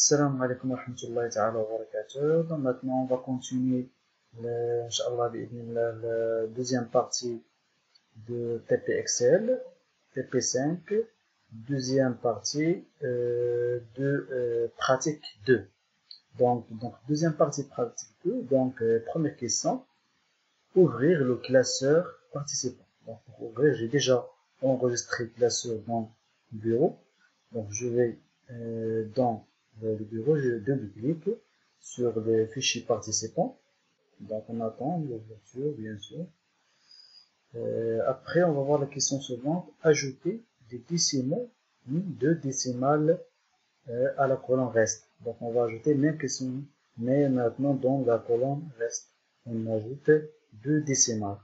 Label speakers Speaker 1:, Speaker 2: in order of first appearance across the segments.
Speaker 1: Assalamu alaikum wa rahmatullahi ta'ala wa barakatuh. Donc maintenant, on va continuer, Inch'Allah, la deuxième partie de TP Excel, TP5, deuxième partie de pratique 2. Donc, deuxième partie pratique 2, donc première question, ouvrir le classeur participant. Donc pour ouvrir, j'ai déjà enregistré le classeur dans le bureau. Donc je vais dans le bureau, je double-clique sur le fichier participant. Donc on attend l'ouverture, bien sûr. Après, on va voir la question suivante. Ajouter des décimaux, deux décimales à la colonne reste. Donc on va ajouter même question, mais maintenant dans la colonne reste, on ajoute deux décimales.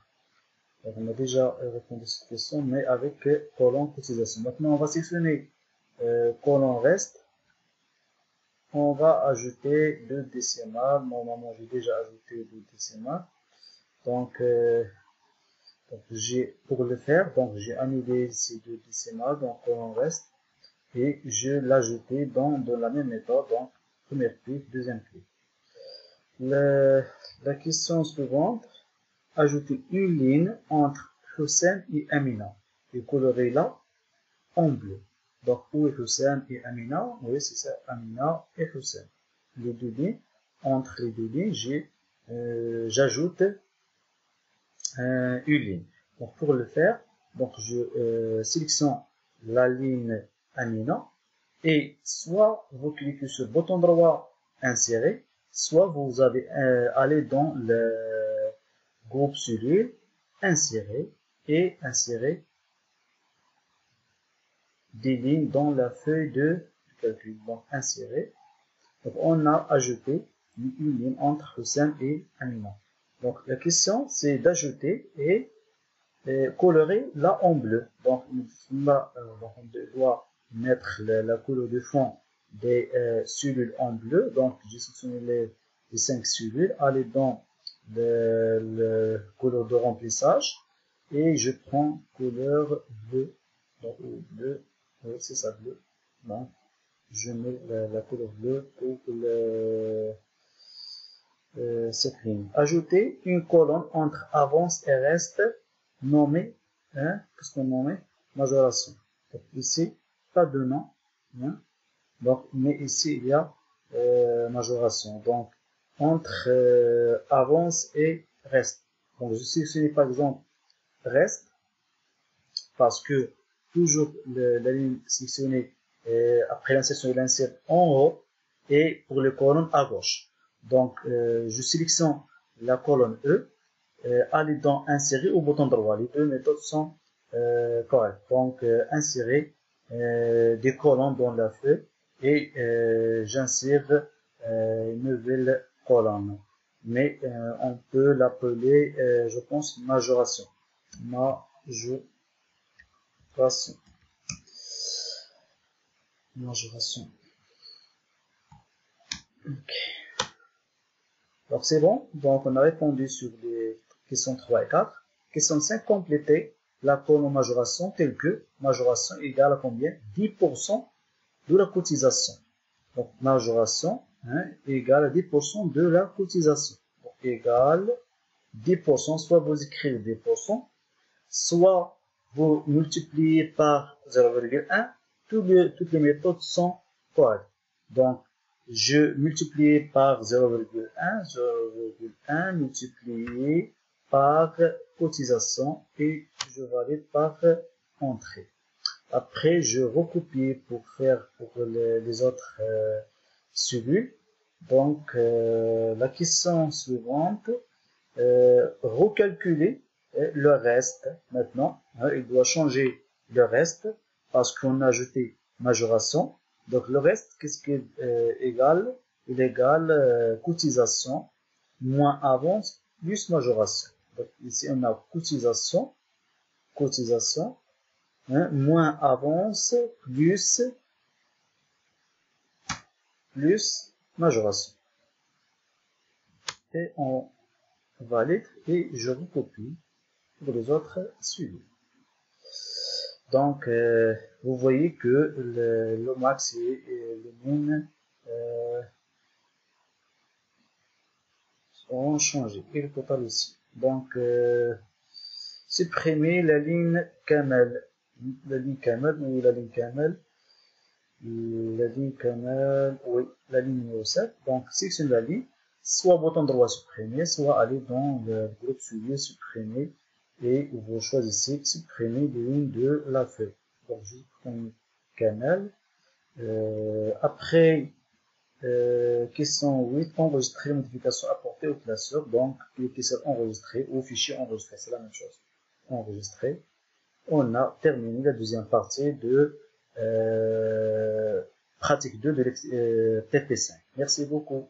Speaker 1: Donc on a déjà répondu à cette question, mais avec colonne cotisation. Maintenant on va sélectionner colonne reste. On va ajouter deux décimales. Normalement, j'ai déjà ajouté deux décimales. Donc pour le faire, donc j'ai annulé ces deux décimales, donc on reste, et je l'ajouter dans la même méthode. Donc première clic, deuxième clic. La question suivante, ajouter une ligne entre Hussein et Amina et colorer là en bleu. Donc, où est Hussein et Amina? Oui, c'est ça, Amina et Hussein. Les deux lignes, entre les deux lignes, j'ajoute une ligne. Donc, pour le faire, donc je sélectionne la ligne Amina et soit vous cliquez sur le bouton droit insérer, soit vous allez aller dans le groupe cellule, insérer et insérer des lignes dans la feuille de calcul. Donc insérer. Donc on a ajouté une ligne entre Hussein et Amina. Donc la question c'est d'ajouter et colorer là en bleu. Donc on doit mettre la couleur de fond des cellules en bleu. Donc j'ai sélectionné les 5 cellules, aller dans le couleur de remplissage et je prends couleur bleu. Donc bleu. C'est ça, bleu. Donc, je mets la couleur bleue pour cette ligne. Ajouter une colonne entre avance et reste nommée, qu'est-ce qu'on nomme? Majoration. Donc, ici, pas de nom. Donc, mais ici, il y a majoration. Donc, entre avance et reste. Donc, je sélectionne par exemple reste parce que toujours la ligne sélectionnée après l'insertion, il insère en haut et pour les colonnes à gauche. Donc, je sélectionne la colonne E, aller dans insérer au bouton droit. Les deux méthodes sont correctes. Donc, insérer des colonnes dans la feuille et j'insère une nouvelle colonne. Mais on peut l'appeler, je pense, majoration. Majoration. Okay. Donc c'est bon. Donc on a répondu sur les questions 3 et 4. Question 5, compléter la colonne majoration telle que majoration égale à combien? 10% de la cotisation. Donc majoration égale à 10% de la cotisation. Donc égale 10%, soit vous écrivez 10%, soit vous multipliez par 0,1, toutes les méthodes sont correctes. Donc, je multiplie par 0,1 multiplié par cotisation et je valide par entrée. Après, je recopie pour faire pour les autres cellules. Donc, la question suivante, recalculer le reste maintenant. Il doit changer le reste parce qu'on a ajouté majoration. Donc le reste, qu'est-ce qu'il égale? Il égale cotisation moins avance plus majoration. Donc ici on a cotisation moins avance plus majoration. Et on valide et je recopie pour les autres cellules. Donc, vous voyez que le max et le min ont changé et le total aussi. Donc, supprimer la ligne camel. La ligne camel ou la ligne camel. La ligne camel, oui, la ligne numéro 7. Donc, sélectionne la ligne. Soit bouton droit supprimer, soit aller dans le groupe suivi supprimer. Et vous choisissez supprimer les lignes de la feuille. Donc, je prends camel. Après, question 8, enregistrer les modifications apportées au classeur. Donc, cliquez sur enregistrer ou fichier enregistré. C'est la même chose. Enregistrer. On a terminé la deuxième partie de pratique 2 de TP5. Merci beaucoup.